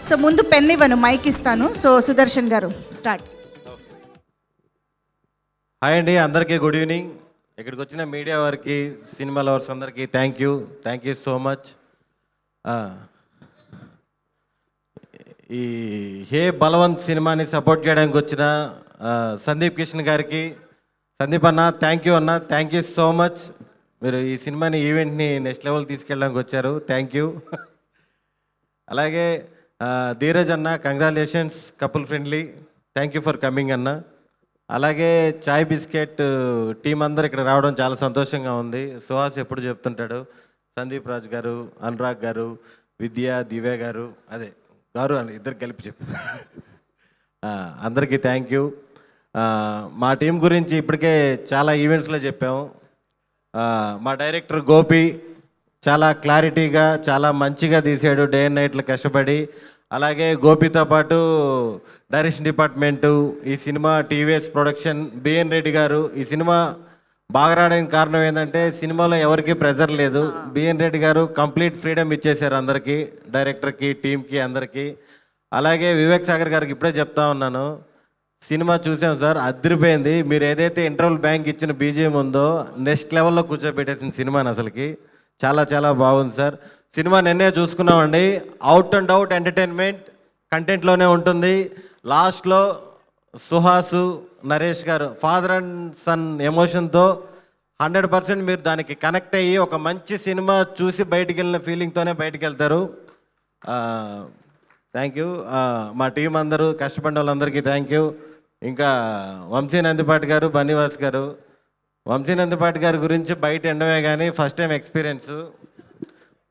So ముందు pen ఇవ్వను, mic ఇస్తాను. సో సుదర్శన్ గారు స్టార్ట్. హాయ్ అండి, అందరికీ గుడ్ ఈవినింగ్. ఇక్కడికి వచ్చిన మీడియా వారికి, సినిమా లవర్స్ అందరికీ థ్యాంక్ యూ సో మచ్. ఈ హే బలవంత్ సినిమాని సపోర్ట్ చేయడానికి వచ్చిన సందీప్ కిషన్ గారికి, సందీప్ అన్న థ్యాంక్ యూ అన్న, థ్యాంక్ యూ సో మచ్. మీరు ఈ సినిమాని ఈవెంట్ని నెక్స్ట్ లెవెల్ తీసుకెళ్ళడానికి వచ్చారు, థ్యాంక్ యూ. అలాగే ధీరజ్ అన్న, congratulations, couple friendly, thank you for coming అన్న. అలాగే చాయ్ బిస్కెట్ టీం అందరు ఇక్కడ రావడం చాలా సంతోషంగా ఉంది. సుహాస్ ఎప్పుడు చెప్తుంటాడు, సందీప్ రాజ్ గారు, అనురాగ్ గారు, విద్య, దివ్య గారు, అదే గారు అని ఇద్దరు కలిపి చెప్పు. అందరికీ థ్యాంక్ యూ. మా టీం గురించి ఇప్పటికే చాలా ఈవెంట్స్లో చెప్పాము. మా డైరెక్టర్ గోపి చాలా క్లారిటీగా, చాలా మంచిగా తీసాడు, డే అండ్ నైట్లు కష్టపడి. అలాగే గోపితో పాటు డైరెక్షన్ డిపార్ట్మెంటు, ఈ cinema TVS production, BN Reddy garu. ఈ సినిమా బాగా రావడానికి కారణం ఏంటంటే సినిమాలో ఎవరికి ప్రెజర్ లేదు. బిఎన్ రెడ్డి గారు కంప్లీట్ ఫ్రీడమ్ ఇచ్చేశారు అందరికీ, డైరెక్టర్కి, టీంకి, అందరికీ. అలాగే వివేక్ సాగర్ గారికి ఇప్పుడే చెప్తా ఉన్నాను, సినిమా చూసాం సార్, అదిరిపోయింది. మీరు ఏదైతే ఇంటర్వల్ బ్యాంక్ ఇచ్చిన బీజిఎం ఉందో నెక్స్ట్ లెవెల్లో కూర్చోబెట్టేసిన సినిమాని అసలుకి చాలా చాలా బాగుంది సార్. సినిమా నిన్నే చూసుకున్నామండి, అవుట్ అండ్ అవుట్ ఎంటర్టైన్మెంట్ కంటెంట్లోనే ఉంటుంది. లాస్ట్లో సుహాసు, నరేష్ గారు ఫాదర్ అండ్ సన్ ఎమోషన్తో 100% మీరు దానికి కనెక్ట్ అయ్యి ఒక మంచి సినిమా చూసి బయటికి వెళ్ళిన ఫీలింగ్తోనే బయటికి వెళ్తారు. Thank you. మా టీం అందరూ కష్టపడిన వాళ్ళందరికీ థ్యాంక్ యూ. ఇంకా వంశీ నందిపాటి గారు, బన్నీవాస్ గారు. వంశీ నందిపాటి గారి గురించి బయట ఎండమే కానీ ఫస్ట్ టైం ఎక్స్పీరియన్స్.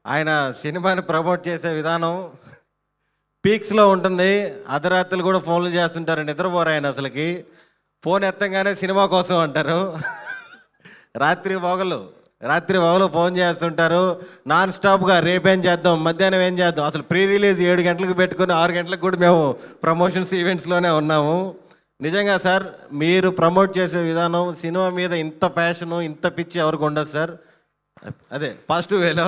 ఆయన సినిమాని ప్రమోట్ చేసే విధానం పీక్స్లో ఉంటుంది. అర్ధరాత్రులు కూడా ఫోన్లు చేస్తుంటారు, నిద్రపోరు ఆయన అసలుకి. ఫోన్ ఎత్తంగానే సినిమా కోసం అంటారు. రాత్రి పగలు ఫోన్ చేస్తుంటారు నాన్ స్టాప్గా. రేపేం చేద్దాం, మధ్యాహ్నం ఏం చేద్దాం. అసలు ప్రీ రిలీజ్ 7 గంటలకు పెట్టుకుని 6 గంటలకు కూడా మేము ప్రమోషన్స్ ఈవెంట్స్లోనే ఉన్నాము. నిజంగా సార్, మీరు ప్రమోట్ చేసే విధానం, సినిమా మీద ఇంత ప్యాషను, ఇంత పిచ్చి ఎవరికి ఉండదు సార్. అదే పాజిటివ్ వేలో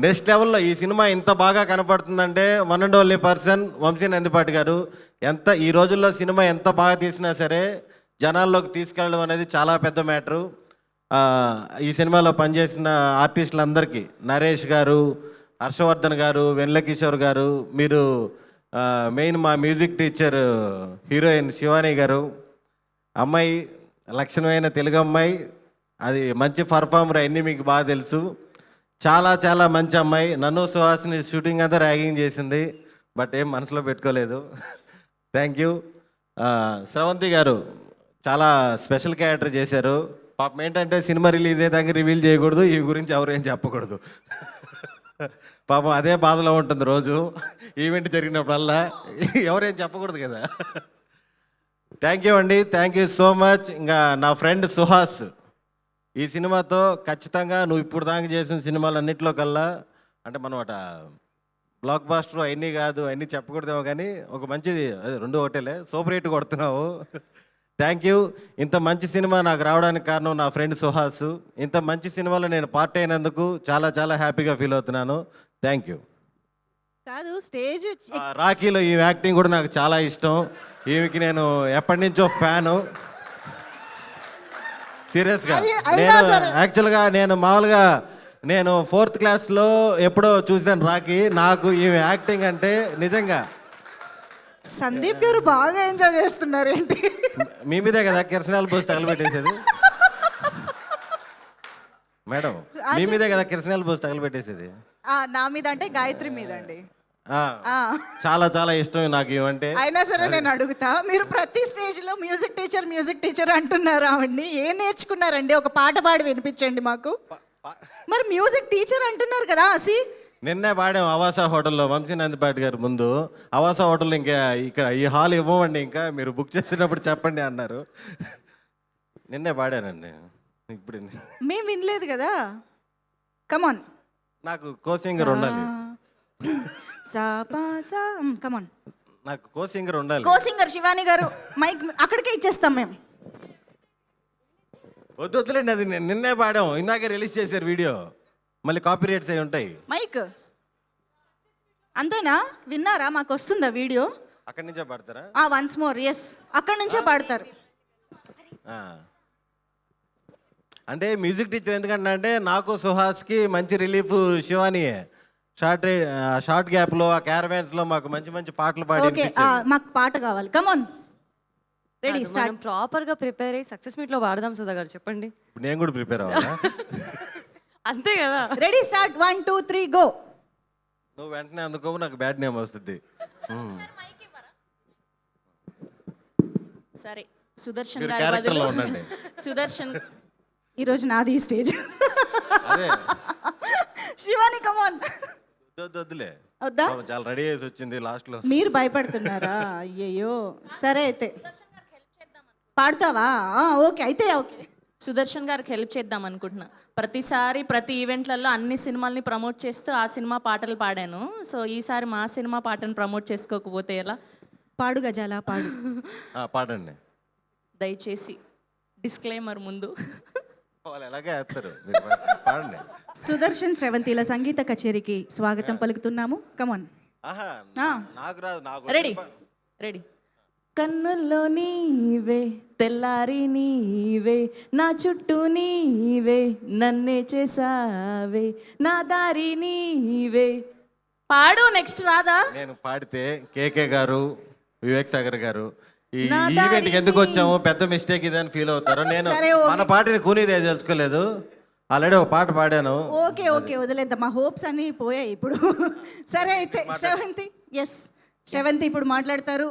నెక్స్ట్ లెవెల్లో ఈ సినిమా ఇంత బాగా కనపడుతుందంటే one and only person Vamsi Nandipati గారు. ఈ రోజుల్లో సినిమా ఎంత బాగా తీసినా సరే జనాల్లోకి తీసుకెళ్ళడం అనేది చాలా పెద్ద మ్యాటరు. ఈ సినిమాలో పనిచేసిన ఆర్టిస్టులందరికీ, నరేష్ గారు, హర్షవర్ధన్ గారు, వెన్నెల కిషోర్ గారు, మీరు మెయిన్ మా మ్యూజిక్ టీచర్ హీరోయిన్ శివాని గారు, అమ్మాయి లక్షణమైన తెలుగు అమ్మాయి, అది మంచి పర్ఫార్మర్, అన్నీ మీకు బాగా తెలుసు. చాలా చాలా మంచి అమ్మాయి. నన్ను సుహాస్ని షూటింగ్ అంతా ర్యాగింగ్ చేసింది, బట్ ఏం మనసులో పెట్టుకోలేదు. Thank you. స్రవంతి గారు చాలా స్పెషల్ క్యారెక్టర్ చేశారు. పాపం ఏంటంటే సినిమా రిలీజ్ అయ్యేదాకా రివీల్ చేయకూడదు, ఈ గురించి ఎవరేం చెప్పకూడదు. పాపం అదే బాధలో ఉంటుంది రోజు, ఈవెంట్ జరిగినప్పుడల్లా ఎవరేం చెప్పకూడదు కదా. థ్యాంక్ యూ అండి, థ్యాంక్ యూ సో మచ్. ఇంకా నా ఫ్రెండ్ సుహాస్ ఈ సినిమాతో ఖచ్చితంగా నువ్వు ఇప్పుడు దాకా చేసిన సినిమాలన్నింటిలో కల్లా, అంటే మనం బ్లాక్ బాస్టర్ అవన్నీ కాదు, అవన్నీ చెప్పకూడదేమో కానీ ఒక మంచిది, అదే 2 ఒకటేలే, సూపర్ హిట్ కొడుతున్నావు. Thank you. ఇంత మంచి సినిమా నాకు రావడానికి కారణం నా ఫ్రెండ్ సుహాస్. ఇంత మంచి సినిమాలో నేను పార్ట్ అయినందుకు చాలా చాలా హ్యాపీగా ఫీల్ అవుతున్నాను. Thank you. కాదు, స్టేజ్ రాఖీలో ఈ యాక్టింగ్ కూడా నాకు చాలా ఇష్టం. ఈమెకి నేను ఎప్పటి నుంచో ఫ్యాను, సీరియస్గా. నేను మామూలుగా 4th క్లాస్లో ఎప్పుడో చూసాను రాఖీ. నాకు ఈమె యాక్టింగ్ అంటే నిజంగా. సందీప్ గారు బాగా ఎంజాయ్ చేస్తున్నారు ఏంటి? మీ మీదే కదా కిరసనాలు పోసి తగలబెట్టేసేది మేడం, మీ మీదే కదా కిరసనాలు పోసి తగలబెట్టేసేది. నా మీద అంటే గాయత్రి మీద అండి. చాలా చాలా ఇష్టం నాకు ఇవంటే. అయినా సరే నేను అడుగుతా, మీరు ప్రతి స్టేజ్ లో మ్యూజిక్ టీచర్ అంటున్నారు, ఆవిడ్ని ఏం నేర్చుకున్నారండి? ఒక పాట పాడి వినిపించండి మాకు. మరి మ్యూజిక్ టీచర్ అంటున్నారు కదా. నిన్నే పాడాం అవాసా హోటల్లో, వంశీ నందిపాటి గారు ముందు. అవాసా హోటల్లో ఇంకా ఇక్కడ ఈ హాల్ ఇవ్వమండి, ఇంకా మీరు బుక్ చేసినప్పుడు చెప్పండి అన్నారు. నిన్నే పాడానండి. ఇప్పుడు మేము వినలేదు కదా. కమాన్, నాకు కో-సింగర్ ఉండాలి. కమాన్, నాకు కో-సింగర్ ఉండాలి. కో-సింగర్ శివాని గారు, మైక్ అక్కడికే ఇచ్చేస్తాం మేము. వద్దులేండి, అది నిన్నే పాడాం, ఇందాకే రిలీజ్ చేశారు వీడియో, మళ్ళీ కాపీ రైట్స్ అయి ఉంటాయి. మైక్ అంతేనా? విన్నారా? మాకు వస్తుందా వీడియో? అక్కడి నుంచే పాడతారా? వన్స్ మోర్, ఎస్, అక్కడి నుంచే పాడతారు. ఆ. అంటే మ్యూజిక్ టీచర్ ఎందుకంటే నాకు సుహాస్కి మంచి రిలీఫ్ శివానియే. షార్ట్ గ్యాప్లో ఆ క్యారవాన్స్లో మాకు మంచి మంచి పాటలు పాడి ఓకే, మాకు పాట కావాలి. కమాన్, రెడీ, స్టార్ట్. ప్రాపర్ గా ప్రిపేర్ అయ్యి సక్సెస్ మీట్ లో వాడదాం సుధా గారు, చెప్పండి. ఇప్పుడు నేను కూడా ప్రిపేర్ అవ్వాలా? అంతే కదా. Ready, start. 1 2 3 గో. నువ్వు వెంటనే అందుకో, నాకు బ్యాడ్ నేమ్ వస్తుంది. సరే, సుదర్శన్ మీరు గారి క్యారెక్టర్లో బదులు ఉండండి. సుదర్శన్ ఈరోజు నాది ఈ స్టేజ్. అదే శివాని, కమాన్. వద్దులే, వద్దా? చాలా రెడీ చేసి వచ్చింది లాస్ట్లో. మీరు భయపడుతున్నారా? అయ్యయ్యో, సరే అయితే పాడతావా? ఓకే అయితే, ఓకే. సుదర్శన్ గారికి హెల్ప్ చేద్దాం అనుకుంటున్నా. ప్రతిసారి ప్రతి ఈవెంట్లలో అన్ని సినిమాల్ని ప్రమోట్ చేస్తూ ఆ సినిమా పాటలు పాడాను. సో ఈసారి మా సినిమా పాటను ప్రమోట్ చేసుకోకపోతే ఎలా? పాడు గజాల, పాడు. పాడండి. దయచేసి డిస్క్లైమర్ ముందు. వాళ్ళు ఎలాగే వేస్తారు, మీరు పాడండి. సుదర్శన్ శ్రవంతిల సంగీత కచేరీకి స్వాగతం పలుకుతున్నాము. కమాన్. ఆహా, నాకు రాదు, నాకు రెడీ, రెడీ. కన్నుల్లో నీవే, తెల్లారి నీవే, నా చుట్టూ నీవే, నన్నే చేసావే, నా దారి నీవే. పాడు, నెక్స్ట్ రాదా? నేను పాడితే కేకే గారు, వివేక్ సాగర్ గారు ఈ నా ఈవెంట్కి ఎందుకు వచ్చాము, పెద్ద మిస్టేక్ ఇదని ఫీల్ అవుతారు. నేను సరే, ఓకే. మన పాటని కూనీదే తెలుసుకోలేదు. ఆల్రెడీ ఒక పాట పాడాను. ఓకే ఓకే, వదిలేద్దాం, మా హోప్స్ అన్నీ పోయాయి ఇప్పుడు. సరే అయితే శ్రవంతి, ఎస్, శ్రవంతి ఇప్పుడు మాట్లాడతారు.